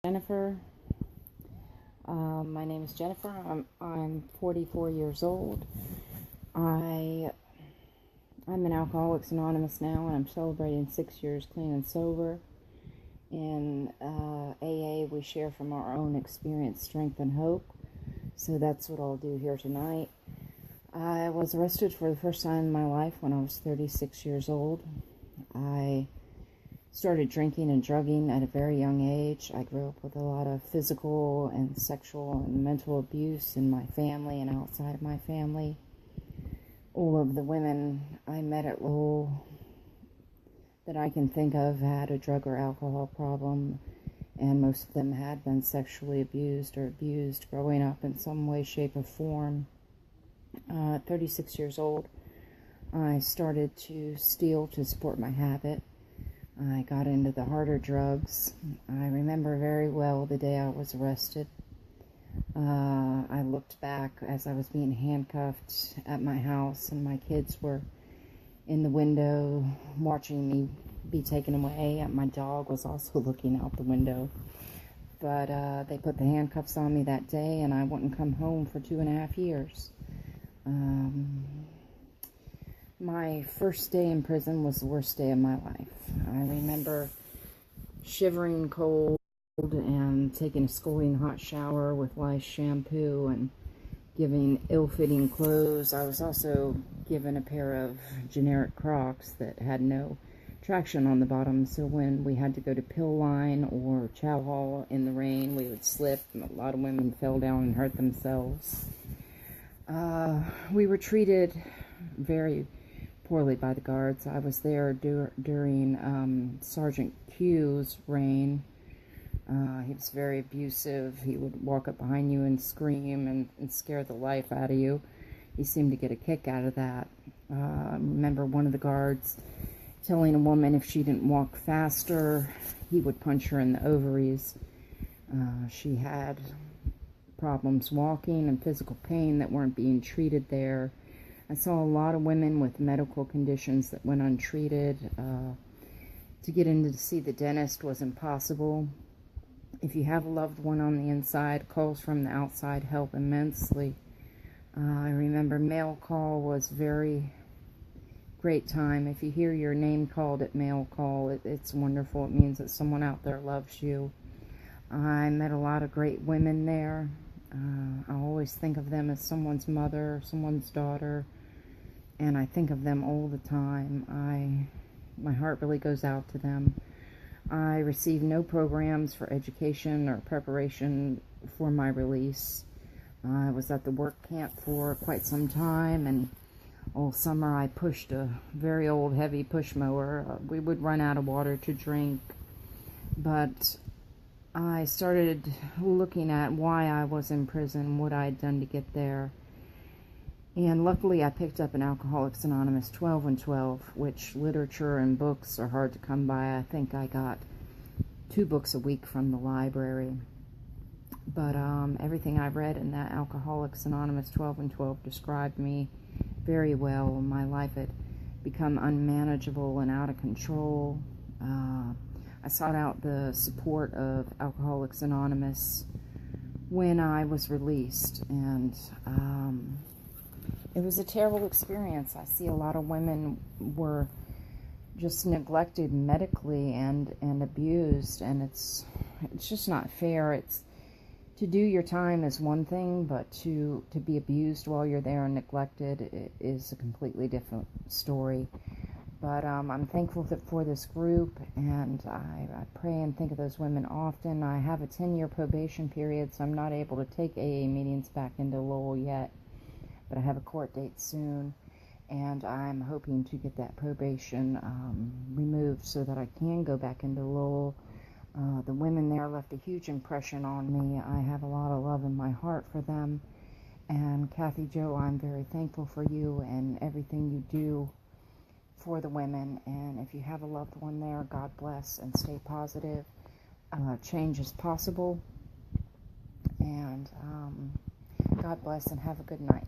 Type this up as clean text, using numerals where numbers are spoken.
Jennifer. My name is Jennifer. I'm 44 years old. I'm in Alcoholics Anonymous now, and I'm celebrating 6 years clean and sober. In AA, we share from our own experience, strength, and hope. So that's what I'll do here tonight. I was arrested for the first time in my life when I was 36 years old. I started drinking and drugging at a very young age. I grew up with a lot of physical and sexual and mental abuse in my family and outside of my family. All of the women I met at Lowell that I can think of had a drug or alcohol problem, and most of them had been sexually abused or abused growing up in some way, shape, or form. At 36 years old, I started to steal to support my habit. I got into the harder drugs. I remember very well the day I was arrested. I looked back as I was being handcuffed at my house, and my kids were in the window watching me be taken away, and my dog was also looking out the window. But they put the handcuffs on me that day, and I wouldn't come home for 2.5 years. My first day in prison was the worst day of my life. I remember shivering cold and taking a scalding hot shower with lice shampoo and giving ill-fitting clothes. I was also given a pair of generic Crocs that had no traction on the bottom, so when we had to go to pill line or chow hall in the rain, we would slip, and a lot of women fell down and hurt themselves. We were treated very poorly by the guards. I was there during Sergeant Q's reign. He was very abusive. He would walk up behind you and scream and scare the life out of you. He seemed to get a kick out of that. I remember one of the guards telling a woman if she didn't walk faster, he would punch her in the ovaries. She had problems walking and physical pain that weren't being treated there. I saw a lot of women with medical conditions that went untreated. To get in to see the dentist was impossible. If you have a loved one on the inside, calls from the outside help immensely. I remember mail call was very great time. If you hear your name called at mail call, it's wonderful. It means that someone out there loves you. I met a lot of great women there. I always think of them as someone's mother, someone's daughter, and I think of them all the time. My heart really goes out to them. I received no programs for education or preparation for my release. I was at the work camp for quite some time, and all summer I pushed a very old heavy push mower. We would run out of water to drink, but I started looking at why I was in prison, what I had done to get there. And luckily I picked up an Alcoholics Anonymous 12 and 12, which literature and books are hard to come by. I think I got 2 books a week from the library. But everything I read in that Alcoholics Anonymous 12 and 12 described me very well. My life had become unmanageable and out of control. I sought out the support of Alcoholics Anonymous when I was released, and it was a terrible experience. I see a lot of women were just neglected medically and abused, and it's just not fair. It's to do your time is one thing, but to be abused while you're there and neglected is a completely different story. But I'm thankful for this group, and I pray and think of those women often. I have a 10-year probation period, so I'm not able to take AA meetings back into Lowell yet, but I have a court date soon, and I'm hoping to get that probation removed so that I can go back into Lowell. The women there left a huge impression on me. I have a lot of love in my heart for them, and Kathy Jo, I'm very thankful for you and everything you do for the women. And if you have a loved one there, God bless and stay positive. Change is possible, and God bless and have a good night.